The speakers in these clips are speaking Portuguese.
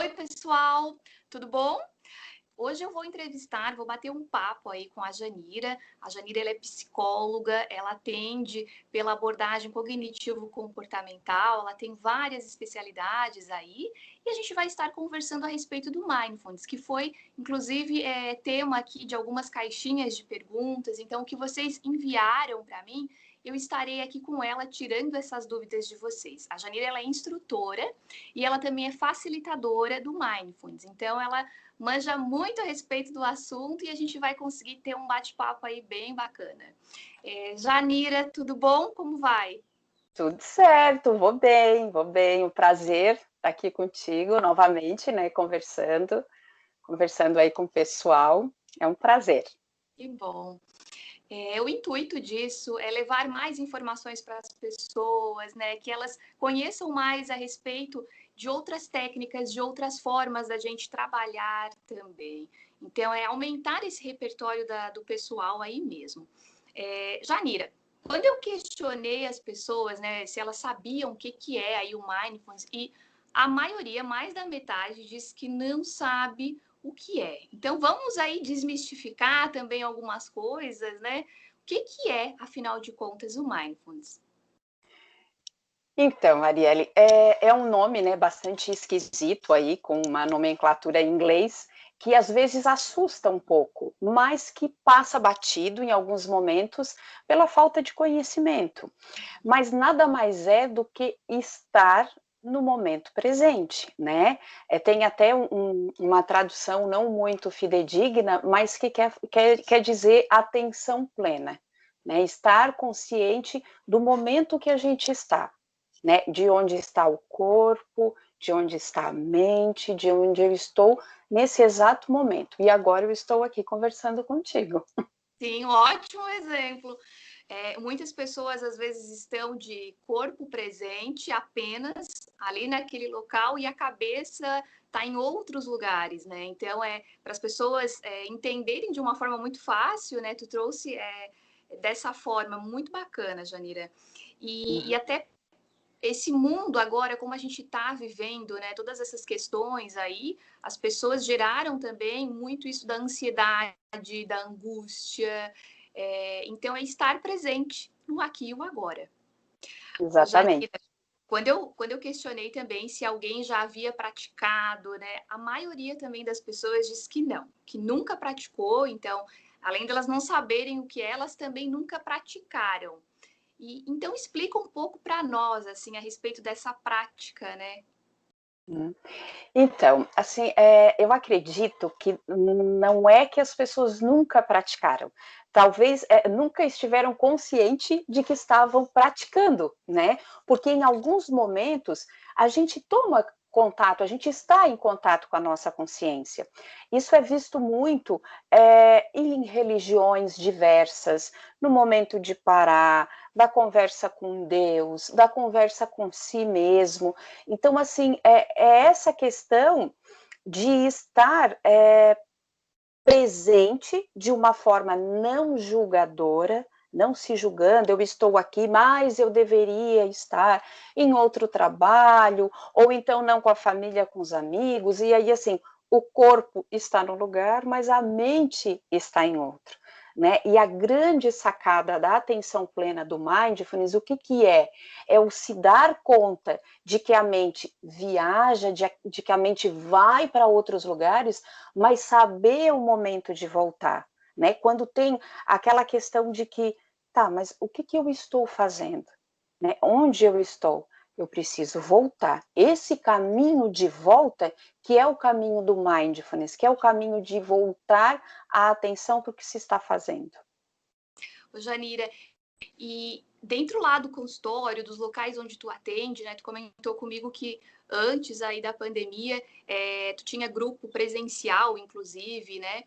Oi, pessoal, tudo bom? Hoje eu vou bater um papo aí com a Janira. A Janira, ela é psicóloga, ela atende pela abordagem cognitivo-comportamental, ela tem várias especialidades aí, e a gente vai estar conversando a respeito do Mindfulness, que foi, inclusive, tema aqui de algumas caixinhas de perguntas. Então, o que vocês enviaram para mim, eu estarei aqui com ela tirando essas dúvidas de vocês. A Janira, ela é instrutora e ela também é facilitadora do Mindfulness. Então, ela manja muito a respeito do assunto e a gente vai conseguir ter um bate-papo aí bem bacana. Janira, tudo bom? Como vai? Tudo certo, vou bem, vou bem. Um prazer estar aqui contigo novamente, né, conversando aí com o pessoal. É um prazer. Que bom. O intuito disso é levar mais informações para as pessoas, né? Que elas conheçam mais a respeito de outras técnicas, de outras formas da gente trabalhar também. Então, é aumentar esse repertório do pessoal aí mesmo. Janira, quando eu questionei as pessoas, né, se elas sabiam o que é aí o Mindfulness, e a maioria, mais da metade, disse que não sabe o que é. Então, vamos aí desmistificar também algumas coisas, né? O que é, afinal de contas, o Mindfulness? Então, Arielle, é um nome, né, bastante esquisito aí, com uma nomenclatura em inglês, que às vezes assusta um pouco, mas que passa batido em alguns momentos pela falta de conhecimento. Mas nada mais é do que estar no momento presente, né? Tem até uma tradução não muito fidedigna, mas que quer dizer atenção plena, né? Estar consciente do momento que a gente está, né? De onde está o corpo, de onde está a mente, de onde eu estou nesse exato momento. E agora eu estou aqui conversando contigo. Sim, ótimo exemplo. Muitas pessoas às vezes estão de corpo presente apenas ali naquele local e a cabeça está em outros lugares, né? Então, para as pessoas entenderem de uma forma muito fácil, né? Tu trouxe dessa forma muito bacana, Janira. E até esse mundo agora, como a gente está vivendo, né? Todas essas questões aí, as pessoas geraram também muito isso da ansiedade, da angústia. Então, é estar presente no aqui e o agora. Ô, Exatamente. Janira, quando eu questionei também se alguém já havia praticado, né? A maioria também das pessoas diz que não, que nunca praticou. Então, além delas não saberem o que é, elas também nunca praticaram. Então explica um pouco para nós assim a respeito dessa prática, né? Então, assim, eu acredito que não é que as pessoas nunca praticaram, talvez nunca estiveram conscientes de que estavam praticando, né? Porque em alguns momentos a gente toma contato, a gente está em contato com a nossa consciência. Isso é visto muito em religiões diversas, no momento de parar, da conversa com Deus, da conversa com si mesmo. Então, assim, é essa questão de estar presente de uma forma não julgadora, não se julgando, eu estou aqui, mas eu deveria estar em outro trabalho, ou então não com a família, com os amigos, e aí, assim, o corpo está no lugar, mas a mente está em outro. Né? E a grande sacada da atenção plena do Mindfulness, o que é? É o se dar conta de que a mente viaja, de que a mente vai para outros lugares, mas saber o momento de voltar. Né? Quando tem aquela questão de que, tá, mas o que eu estou fazendo? Né? Onde eu estou? Eu preciso voltar. Esse caminho de volta, que é o caminho do mindfulness, que é o caminho de voltar a atenção para o que se está fazendo. Ô, Janira, e dentro lá do consultório, dos locais onde tu atende, né? Tu comentou comigo que antes aí da pandemia, tu tinha grupo presencial, inclusive, né?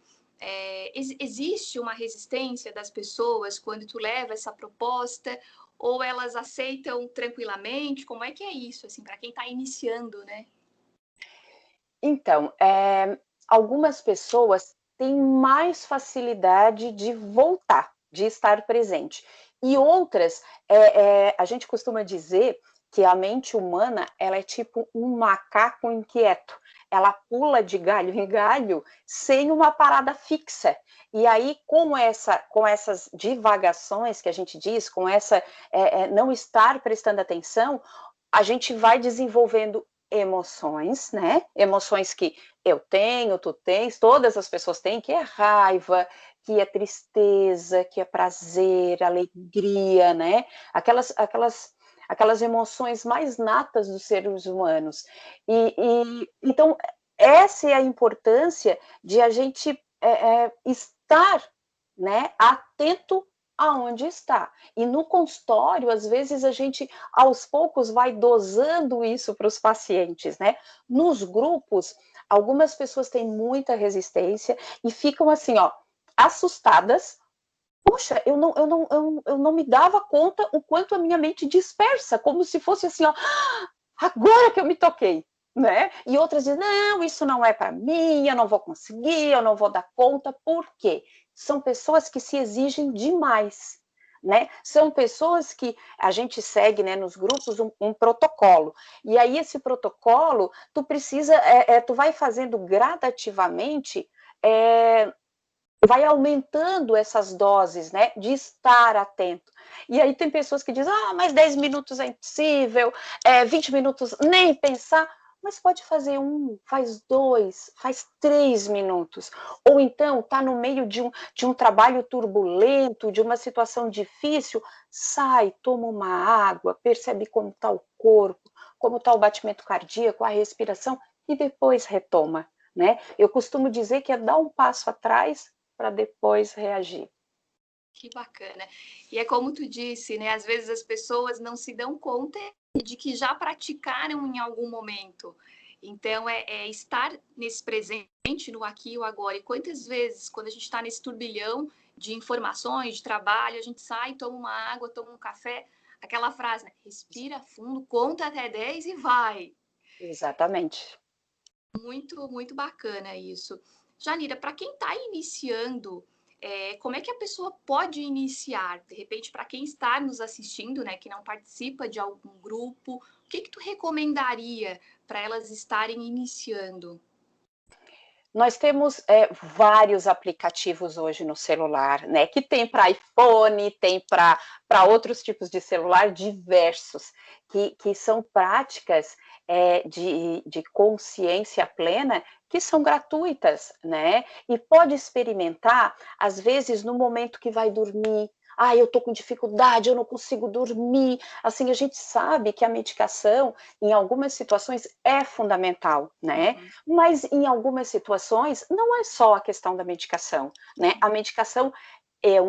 Existe uma resistência das pessoas quando tu leva essa proposta, ou elas aceitam tranquilamente? Como é que é isso, assim, para quem está iniciando, né? Então, algumas pessoas têm mais facilidade de voltar, de estar presente. E outras, a gente costuma dizer que a mente humana ela é tipo um macaco inquieto. ela pula de galho em galho sem uma parada fixa. E aí, com essas divagações que a gente diz, com essa não estar prestando atenção, a gente vai desenvolvendo emoções, né? Emoções que eu tenho, tu tens, todas as pessoas têm, que é raiva, que é tristeza, que é prazer, alegria, né? Aquelas emoções mais natas dos seres humanos. Então, essa é a importância de a gente estar, né, atento aonde está. E no consultório, às vezes, a gente, aos poucos, vai dosando isso para os pacientes, né? Nos grupos, algumas pessoas têm muita resistência e ficam assim, ó, assustadas. Puxa, eu não me dava conta o quanto a minha mente dispersa, como se fosse assim, ó, agora que eu me toquei, né? E outras dizem, não, isso não é para mim, eu não vou conseguir, eu não vou dar conta. Por quê? São pessoas que se exigem demais, né? São pessoas que a gente segue, né, nos grupos um protocolo. E aí esse protocolo, tu precisa, tu vai fazendo gradativamente, vai aumentando essas doses, né, de estar atento. E aí tem pessoas que dizem, mas 10 minutos é impossível, 20 minutos nem pensar, mas pode fazer 1, faz 2, faz 3 minutos. Ou então está no meio de um trabalho turbulento, de uma situação difícil, sai, toma uma água, percebe como está o corpo, como está o batimento cardíaco, a respiração, e depois retoma, né? Eu costumo dizer que é dar um passo atrás para depois reagir. Que bacana. E é como tu disse, né? Às vezes as pessoas não se dão conta de que já praticaram em algum momento. Então, é estar nesse presente, no aqui e o agora. E quantas vezes, quando a gente está nesse turbilhão de informações, de trabalho, a gente sai, toma uma água, toma um café, aquela frase, né? Respira fundo, conta até 10 e vai. Exatamente. Muito, muito bacana isso. Janira, para quem está iniciando, como é que a pessoa pode iniciar? De repente, para quem está nos assistindo, né, que não participa de algum grupo, o que tu recomendaria para elas estarem iniciando? Nós temos vários aplicativos hoje no celular, né? Que tem para iPhone, tem para outros tipos de celular diversos, que são práticas de consciência plena que são gratuitas, né? E pode experimentar, às vezes, no momento que vai dormir. Eu tô com dificuldade, eu não consigo dormir. Assim, a gente sabe que a medicação, em algumas situações, é fundamental, né? Mas em algumas situações, não é só a questão da medicação, né? A medicação é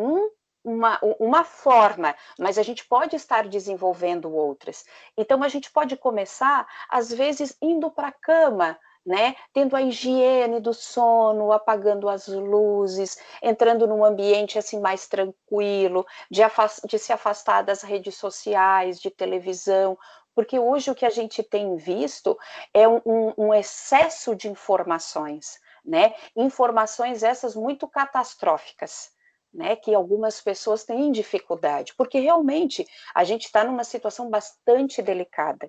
uma forma, mas a gente pode estar desenvolvendo outras. Então, a gente pode começar, às vezes, indo para a cama, né? Tendo a higiene do sono, apagando as luzes, entrando num ambiente assim mais tranquilo, de se afastar das redes sociais, de televisão, porque hoje o que a gente tem visto é um excesso de informações, né? Informações essas muito catastróficas, né? Que algumas pessoas têm dificuldade, porque realmente a gente está numa situação bastante delicada.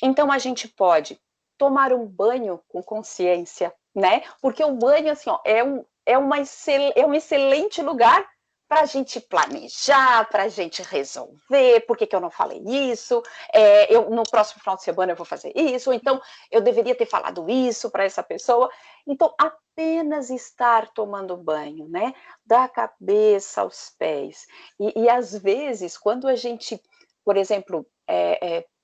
Então a gente pode tomar um banho com consciência, né? Porque o banho, assim, ó, é um excelente lugar para a gente planejar, para a gente resolver, por que eu não falei isso, no próximo final de semana eu vou fazer isso, ou então eu deveria ter falado isso para essa pessoa. Então, apenas estar tomando banho, né? Da cabeça aos pés. E às vezes, quando a gente, por exemplo,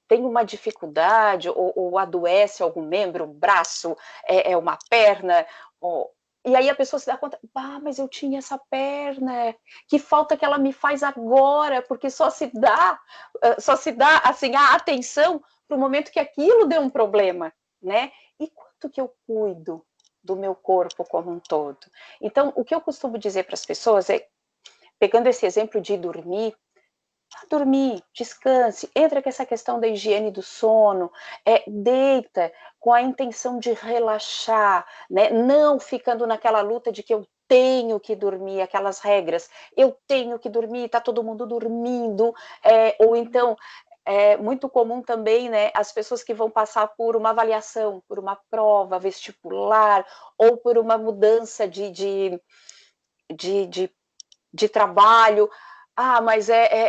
tem uma dificuldade ou adoece algum membro, um braço, uma perna, e aí a pessoa se dá conta, mas eu tinha essa perna, que falta que ela me faz agora, porque só se dá assim, a atenção para o momento que aquilo deu um problema, né? E quanto que eu cuido do meu corpo como um todo? Então, o que eu costumo dizer para as pessoas é, pegando esse exemplo de dormir, descanse, entra com essa questão da higiene do sono, deita com a intenção de relaxar, né? Não ficando naquela luta de que eu tenho que dormir, aquelas regras, eu tenho que dormir, tá todo mundo dormindo, ou então é muito comum também, né, as pessoas que vão passar por uma avaliação, por uma prova vestibular, ou por uma mudança de, de, de trabalho. Ah, mas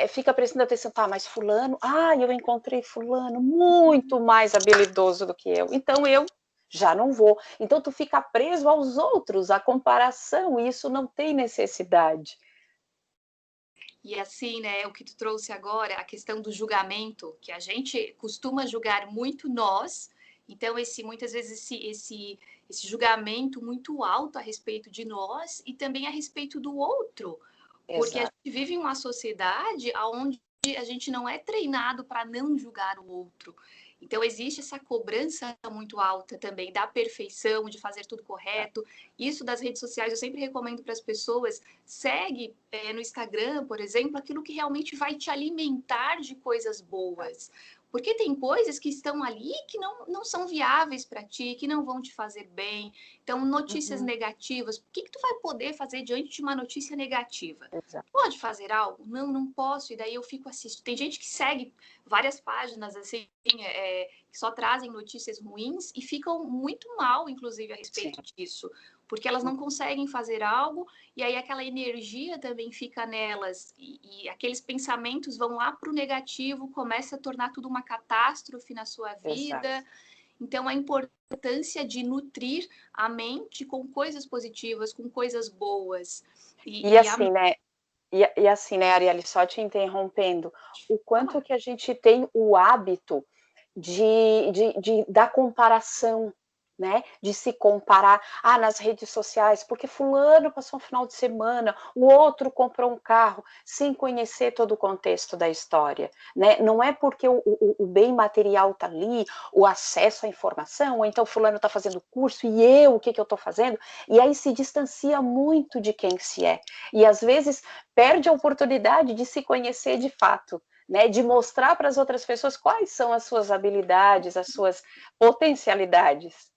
fica prestando atenção, tá, mas fulano, eu encontrei fulano muito mais habilidoso do que eu, então eu já não vou. Então tu fica preso aos outros, à comparação, e isso não tem necessidade. E assim, né, o que tu trouxe agora, a questão do julgamento, que a gente costuma julgar muito nós, então muitas vezes esse julgamento muito alto a respeito de nós e também a respeito do outro, porque a Exato. gente vive em uma sociedade onde a gente não é treinado para não julgar o outro. Então, existe essa cobrança muito alta também da perfeição, de fazer tudo correto. Isso das redes sociais, eu sempre recomendo para as pessoas, segue no Instagram, por exemplo, aquilo que realmente vai te alimentar de coisas boas. Porque tem coisas que estão ali que não são viáveis para ti, que não vão te fazer bem. Então, notícias negativas, o que tu vai poder fazer diante de uma notícia negativa? Exato. Pode fazer algo? Não, não posso. E daí eu fico assistindo. Tem gente que segue várias páginas assim, que só trazem notícias ruins e ficam muito mal, inclusive, a respeito disso. Porque elas não conseguem fazer algo e aí aquela energia também fica nelas e aqueles pensamentos vão lá para o negativo, começa a tornar tudo uma catástrofe na sua vida. Exato. Então, a importância de nutrir a mente com coisas positivas, com coisas boas. E assim, né, e assim, né, Arielle, só te interrompendo, o quanto que a gente tem o hábito da comparação, né? De se comparar, nas redes sociais, porque fulano passou um final de semana, o outro comprou um carro, sem conhecer todo o contexto da história, né? Não é porque o bem material está ali, o acesso à informação, ou então fulano está fazendo curso e eu, o que eu estou fazendo? E aí se distancia muito de quem se é. E às vezes perde a oportunidade de se conhecer de fato. Né, de mostrar para as outras pessoas quais são as suas habilidades, as suas potencialidades.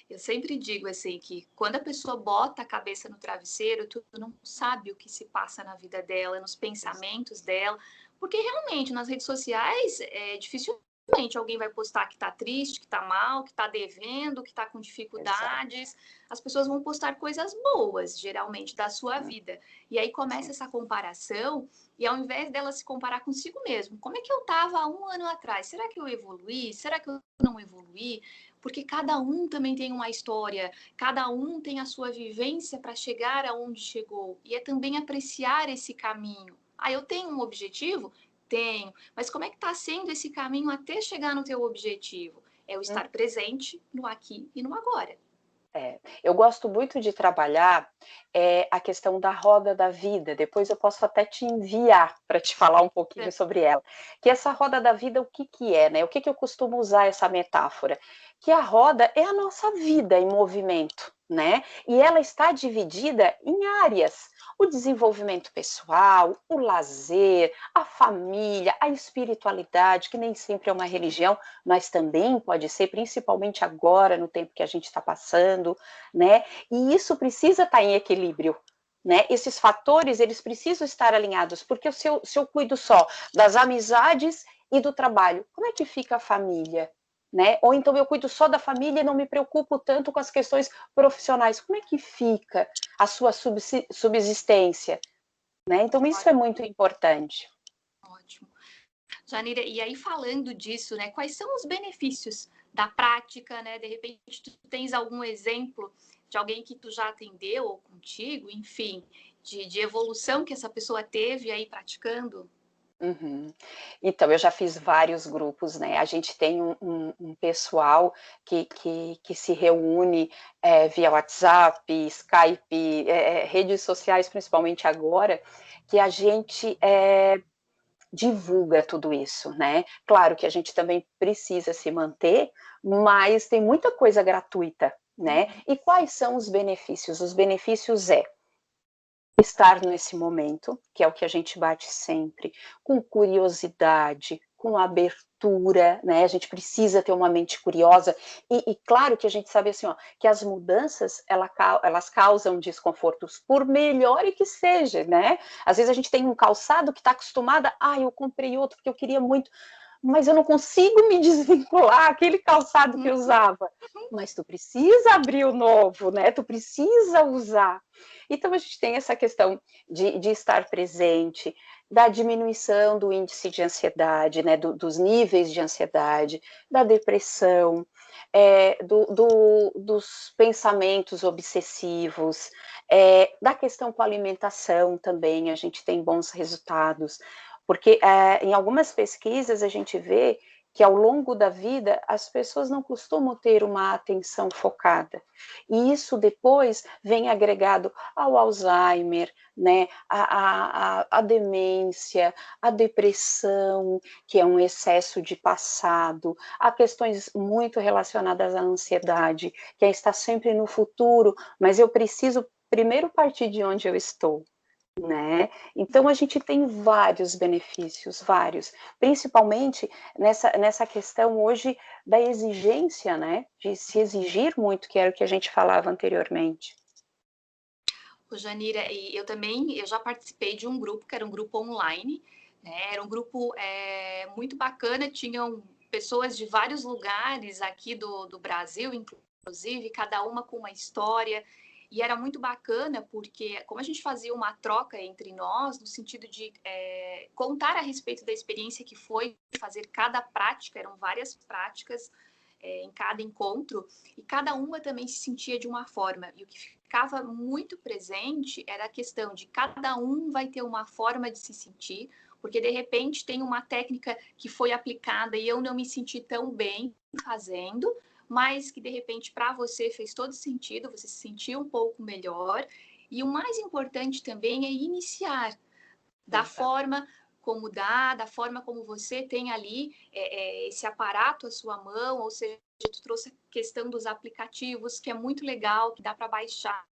Eu sempre digo assim que quando a pessoa bota a cabeça no travesseiro, tu não sabe o que se passa na vida dela, nos pensamentos dela, porque realmente nas redes sociais dificilmente alguém vai postar que tá triste, que tá mal, que tá devendo, que tá com dificuldades. Exato. As pessoas vão postar coisas boas, geralmente, da sua vida. E aí começa essa comparação, e ao invés dela se comparar consigo mesmo, como é que eu estava há um ano atrás? Será que eu evoluí? Será que eu não evoluí? Porque cada um também tem uma história, cada um tem a sua vivência para chegar aonde chegou. E é também apreciar esse caminho. Eu tenho um objetivo? Tenho. Mas como é que está sendo esse caminho até chegar no teu objetivo? É o estar presente no aqui e no agora. Eu gosto muito de trabalhar a questão da roda da vida, depois eu posso até te enviar para te falar um pouquinho sobre ela. Que essa roda da vida, o que que é, né? O que que eu costumo usar essa metáfora? Que a roda é a nossa vida em movimento, né? E ela está dividida em áreas. O desenvolvimento pessoal, o lazer, a família, a espiritualidade, que nem sempre é uma religião, mas também pode ser, principalmente agora, no tempo que a gente está passando, né? E isso precisa estar em equilíbrio. Né? Esses fatores, eles precisam estar alinhados, porque se eu cuido só das amizades e do trabalho, como é que fica a família? Né? Ou então eu cuido só da família e não me preocupo tanto com as questões profissionais, como é que fica a sua subsistência? Né? Então isso é muito importante. Ótimo. Janira, e aí falando disso, né, quais são os benefícios da prática, né? De repente, tu tens algum exemplo de alguém que tu já atendeu ou contigo, enfim, de evolução que essa pessoa teve aí praticando? Uhum. Então, eu já fiz vários grupos, né? A gente tem um pessoal que se reúne via WhatsApp, Skype, redes sociais, principalmente agora, que a gente divulga tudo isso, né? Claro que a gente também precisa se manter, mas tem muita coisa gratuita, né? E quais são os benefícios? Os benefícios estar nesse momento, que é o que a gente bate sempre, com curiosidade, com abertura, né? A gente precisa ter uma mente curiosa e claro que a gente sabe assim, ó, que as mudanças elas causam desconfortos, por melhor que seja, né? Às vezes a gente tem um calçado que está acostumada, eu comprei outro porque eu queria muito, mas eu não consigo me desvincular aquele calçado que eu usava. Mas tu precisa abrir o novo, né? Tu precisa usar. Então a gente tem essa questão de estar presente, da diminuição do índice de ansiedade, né? Dos níveis de ansiedade, da depressão, dos pensamentos obsessivos, da questão com a alimentação também, a gente tem bons resultados. Porque em algumas pesquisas a gente vê que ao longo da vida as pessoas não costumam ter uma atenção focada. E isso depois vem agregado ao Alzheimer, né, a demência, a depressão, que é um excesso de passado, a questões muito relacionadas à ansiedade, que é estar sempre no futuro, mas eu preciso primeiro partir de onde eu estou. Né? Então a gente tem vários benefícios, vários, principalmente nessa questão hoje da exigência, né? De se exigir muito, que era o que a gente falava anteriormente. Ô, Janira, e eu já participei de um grupo, que era um grupo online, né? Era um grupo muito bacana, tinham pessoas de vários lugares aqui do Brasil, inclusive, cada uma com uma história. E era muito bacana porque, como a gente fazia uma troca entre nós, no sentido de contar a respeito da experiência que foi fazer cada prática, eram várias práticas em cada encontro, e cada uma também se sentia de uma forma. E o que ficava muito presente era a questão de cada um vai ter uma forma de se sentir, porque de repente tem uma técnica que foi aplicada e eu não me senti tão bem fazendo, mas que de repente para você fez todo sentido, você se sentiu um pouco melhor. E o mais importante também é iniciar da forma como dá, da forma como você tem ali esse aparato à sua mão, ou seja, tu trouxe a questão dos aplicativos, que é muito legal, que dá para baixar.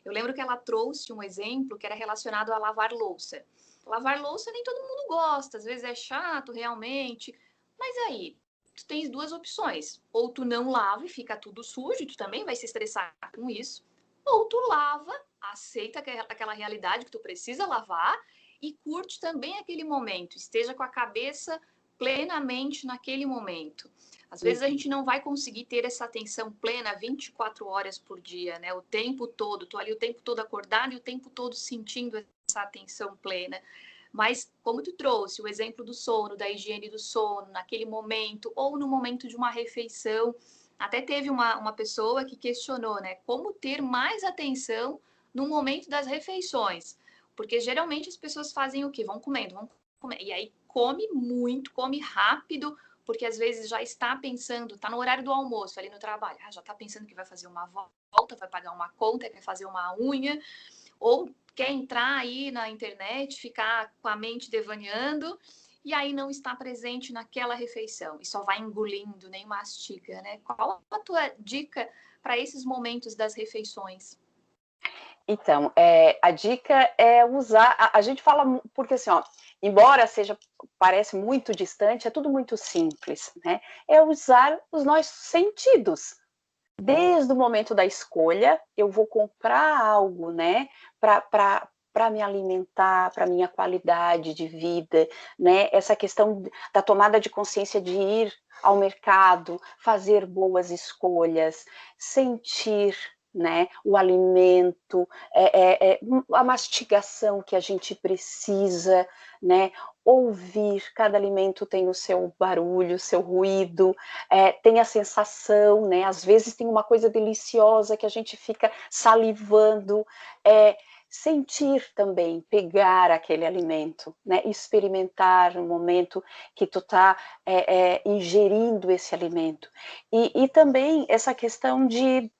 Eu lembro que ela trouxe um exemplo que era relacionado a lavar louça. Lavar louça nem todo mundo gosta, às vezes é chato realmente, mas aí tu tens duas opções. Ou tu não lava e fica tudo sujo, e tu também vai se estressar com isso. Ou tu lava, aceita aquela realidade que tu precisa lavar e curte também aquele momento. Esteja com a cabeça plenamente naquele momento. Às vezes a gente não vai conseguir ter essa atenção plena 24 horas por dia, né? O tempo todo, tô ali o tempo todo acordado e o tempo todo sentindo essa atenção plena. Mas, como tu trouxe o exemplo do sono, da higiene do sono, naquele momento, ou no momento de uma refeição, até teve uma pessoa que questionou, né? Como ter mais atenção no momento das refeições? Porque geralmente as pessoas fazem o quê? Vão comendo, vão comer. E aí come muito, come rápido, porque às vezes já está pensando, está no horário do almoço ali no trabalho, já está pensando que vai fazer uma volta, vai pagar uma conta, quer fazer uma unha, ou quer entrar aí na internet, ficar com a mente devaneando, e aí não está presente naquela refeição, e só vai engolindo, nem mastiga, né? Qual a tua dica para esses momentos das refeições? Então, a dica é usar, a gente fala, porque assim, ó, embora parece muito distante, é tudo muito simples, né? É usar os nossos sentidos. Desde o momento da escolha, eu vou comprar algo, né, para me alimentar, para minha qualidade de vida, né? Essa questão da tomada de consciência de ir ao mercado, fazer boas escolhas, sentir, né, o alimento, a mastigação que a gente precisa, né? Ouvir, cada alimento tem o seu barulho, o seu ruído, tem a sensação, né? Às vezes tem uma coisa deliciosa que a gente fica salivando, sentir também, pegar aquele alimento, né? Experimentar no momento que tu tá ingerindo esse alimento. E também essa questão de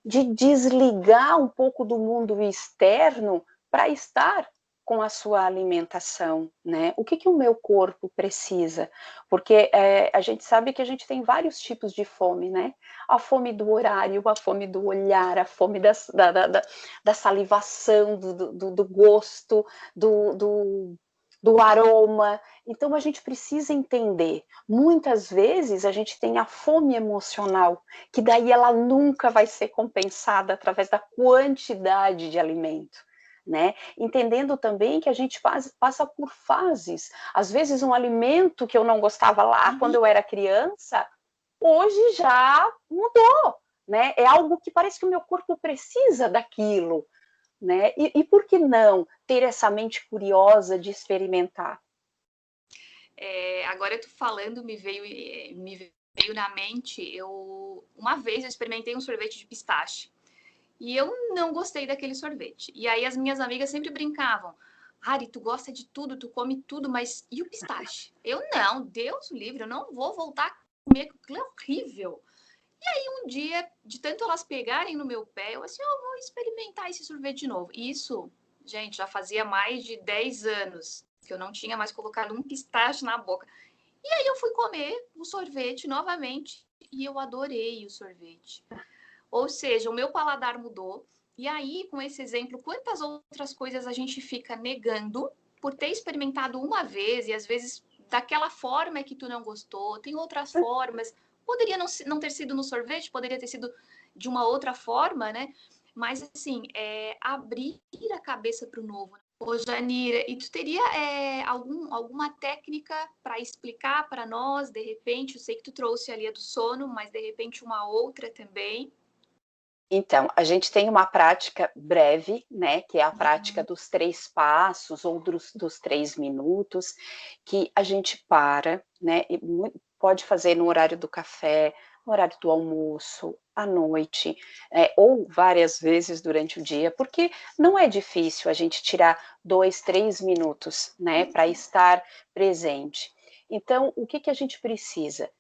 desligar um pouco do mundo externo para estar com a sua alimentação, né? O que o meu corpo precisa? Porque a gente sabe que a gente tem vários tipos de fome, né? A fome do horário, a fome do olhar, a fome da salivação, do gosto, do aroma. Então a gente precisa entender. Muitas vezes a gente tem a fome emocional, que daí ela nunca vai ser compensada através da quantidade de alimento. né? Entendendo também que a gente passa por fases. Às vezes um alimento que eu não gostava lá quando eu era criança, hoje já mudou, né? É algo que parece que o meu corpo precisa daquilo, né? E por que não ter essa mente curiosa de experimentar? Agora tu falando, me veio na mente, uma vez eu experimentei um sorvete de pistache. E eu não gostei daquele sorvete. E aí as minhas amigas sempre brincavam: Ari, tu gosta de tudo, tu come tudo, mas e o pistache? Eu não, Deus o livre, eu não vou voltar a comer, aquilo é horrível. E aí um dia, de tanto elas pegarem no meu pé, eu assim, eu vou experimentar esse sorvete de novo. E isso, gente, já fazia mais de 10 anos que eu não tinha mais colocado um pistache na boca. E aí eu fui comer o sorvete novamente e eu adorei o sorvete. Ou seja, o meu paladar mudou. E aí, com esse exemplo, quantas outras coisas a gente fica negando por ter experimentado uma vez e às vezes daquela forma que tu não gostou, tem outras formas. Poderia não ter sido no sorvete, poderia ter sido de uma outra forma, né? Mas, assim, abrir a cabeça para o novo. Ô, Janira, e tu teria alguma técnica para explicar para nós, de repente? Eu sei que tu trouxe ali a do sono, mas de repente uma outra também. Então, a gente tem uma prática breve, né, que é a prática dos 3 passos ou dos 3 minutos, que a gente para, né, e pode fazer no horário do café, no horário do almoço, à noite, ou várias vezes durante o dia, porque não é difícil a gente tirar 2, 3 minutos, né, para estar presente. Então, o que a gente precisa?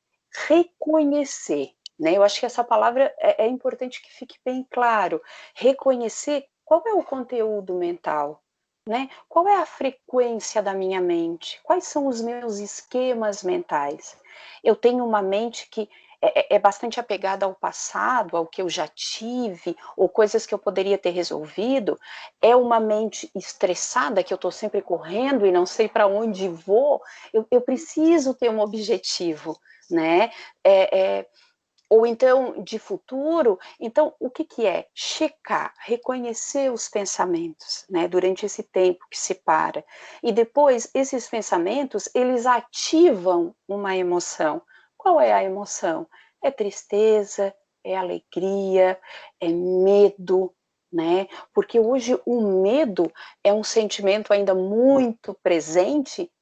Reconhecer, né? Eu acho que essa palavra é importante que fique bem claro. Reconhecer qual é o conteúdo mental, né? Qual é a frequência da minha mente? Quais são os meus esquemas mentais? Eu tenho uma mente que é bastante apegada ao passado, ao que eu já tive, ou coisas que eu poderia ter resolvido. É uma mente estressada, que eu estou sempre correndo e não sei para onde vou. Eu preciso ter um objetivo, né? Ou então de futuro. Então, o que é? Checar, reconhecer os pensamentos, né, durante esse tempo que se para. E depois, esses pensamentos, eles ativam uma emoção. Qual é a emoção? É tristeza, é alegria, é medo, né? Porque hoje o medo é um sentimento ainda muito presente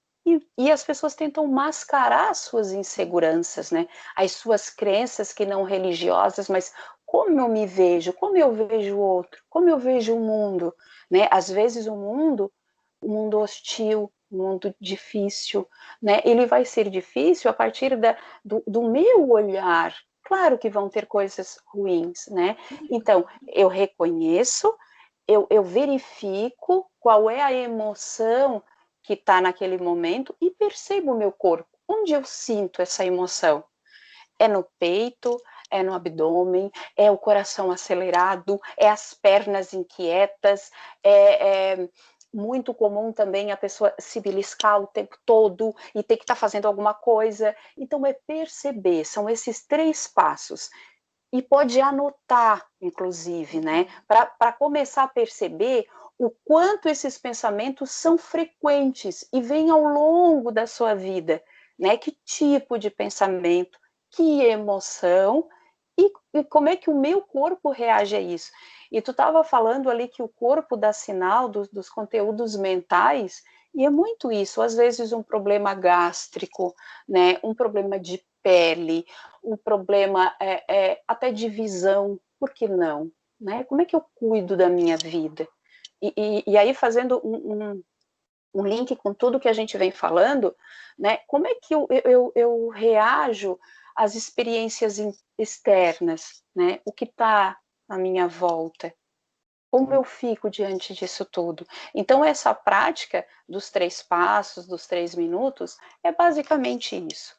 e as pessoas tentam mascarar suas inseguranças, né? As suas crenças que não religiosas, mas como eu me vejo, como eu vejo o outro, como eu vejo o mundo, né? Às vezes o mundo hostil, um mundo difícil, né? Ele vai ser difícil a partir do meu olhar. Claro que vão ter coisas ruins, né? Então, eu reconheço, eu verifico qual é a emoção que está naquele momento e percebo o meu corpo. Onde eu sinto essa emoção? É no peito, é no abdômen, é o coração acelerado, é as pernas inquietas, é muito comum também a pessoa se beliscar o tempo todo e ter que estar fazendo alguma coisa. Então, é perceber, são esses 3 passos. E pode anotar, inclusive, né? Para começar a perceber o quanto esses pensamentos são frequentes e vêm ao longo da sua vida, né? Que tipo de pensamento, que emoção e como é que o meu corpo reage a isso. E tu estava falando ali que o corpo dá sinal dos conteúdos mentais, e é muito isso, às vezes um problema gástrico, né? Um problema de pele, um problema até de visão, por que não? Né? Como é que eu cuido da minha vida? E aí, fazendo um link com tudo que a gente vem falando, né? Como é que eu reajo às experiências externas, né? O que está à minha volta? Como eu fico diante disso tudo? Então, essa prática dos 3 passos, dos 3 minutos, é basicamente isso.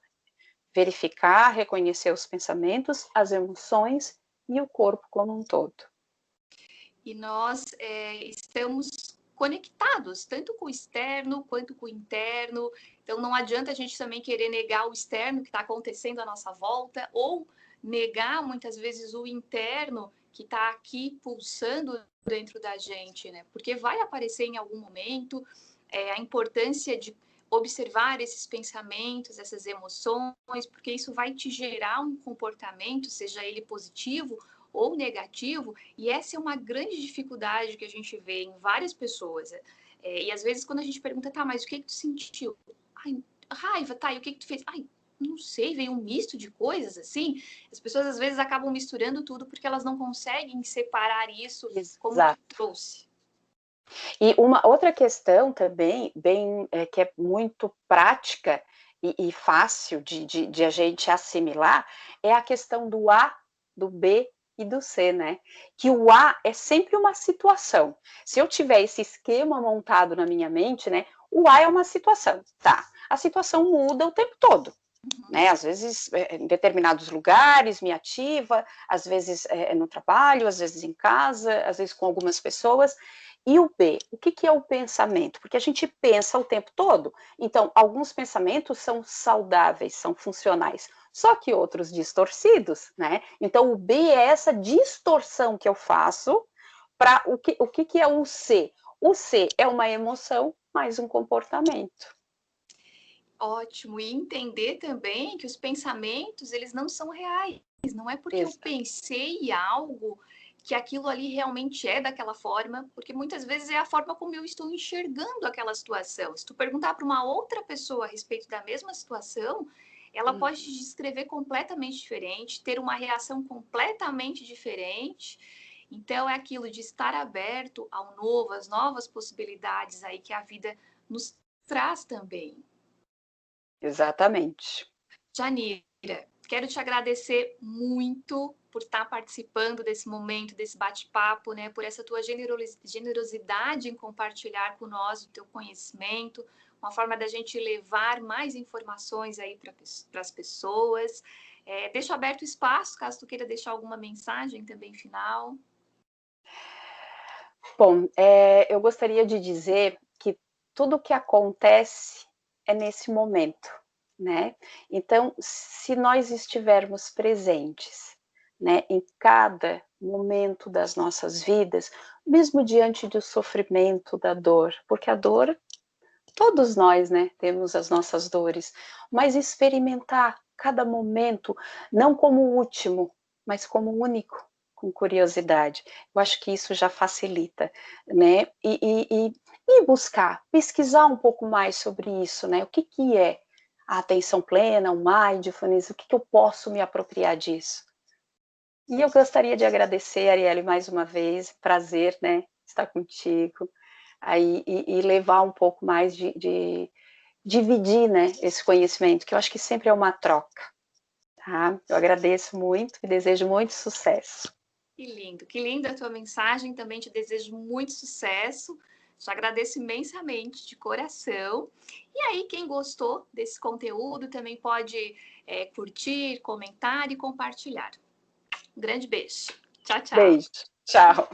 Verificar, reconhecer os pensamentos, as emoções e o corpo como um todo. E nós estamos conectados, tanto com o externo quanto com o interno. Então, não adianta a gente também querer negar o externo que está acontecendo à nossa volta, ou negar muitas vezes o interno que está aqui pulsando dentro da gente, né? Porque vai aparecer em algum momento a importância de observar esses pensamentos, essas emoções, porque isso vai te gerar um comportamento, seja ele positivo ou negativo, e essa é uma grande dificuldade que a gente vê em várias pessoas. E às vezes quando a gente pergunta, tá, mas o que tu sentiu? Ai, raiva, tá, e o que tu fez? Ai, não sei, veio um misto de coisas assim. As pessoas às vezes acabam misturando tudo porque elas não conseguem separar isso como tu Exato. trouxe. E uma outra questão também, que é muito prática e fácil de a gente assimilar, é a questão do A, do B e do C, né? Que o A é sempre uma situação. Se eu tiver esse esquema montado na minha mente, né? O A é uma situação, tá? A situação muda o tempo todo. Né? Às vezes, em determinados lugares, me ativa, às vezes no trabalho, às vezes em casa, às vezes com algumas pessoas. E o B, o que é o pensamento? Porque a gente pensa o tempo todo, então alguns pensamentos são saudáveis, são funcionais, só que outros distorcidos, né? Então o B é essa distorção que eu faço para o que é o C? O C é uma emoção mais um comportamento. Ótimo. E entender também que os pensamentos, eles não são reais. Não é porque eu Exato. pensei algo que aquilo ali realmente é daquela forma, porque muitas vezes é a forma como eu estou enxergando aquela situação. Se tu perguntar para uma outra pessoa a respeito da mesma situação, ela pode te descrever completamente diferente, ter uma reação completamente diferente. Então, é aquilo de estar aberto ao novo, às novas possibilidades aí que a vida nos traz também. Exatamente. Janira, quero te agradecer muito por estar participando desse momento, desse bate-papo, né? Por essa tua generosidade em compartilhar com nós o teu conhecimento, uma forma da gente levar mais informações aí para as pessoas. Deixo aberto o espaço, caso tu queira deixar alguma mensagem também final. Bom, eu gostaria de dizer que tudo que acontece é nesse momento, né? Então, se nós estivermos presentes, né, em cada momento das nossas vidas, mesmo diante do sofrimento, da dor, porque a dor, todos nós, né, temos as nossas dores, mas experimentar cada momento não como o último, mas como único, com curiosidade. Eu acho que isso já facilita, né? E buscar, pesquisar um pouco mais sobre isso, né? O que é a atenção plena, o mindfulness, o que eu posso me apropriar disso? E eu gostaria de agradecer, Arielle, mais uma vez, prazer, né, estar contigo, aí, e levar um pouco mais de dividir, né, esse conhecimento, que eu acho que sempre é uma troca, tá? Eu agradeço muito e desejo muito sucesso. Que linda a tua mensagem, também te desejo muito sucesso, te agradeço imensamente, de coração. E aí, quem gostou desse conteúdo também pode curtir, comentar e compartilhar. Um grande beijo. Tchau, tchau. Beijo, tchau.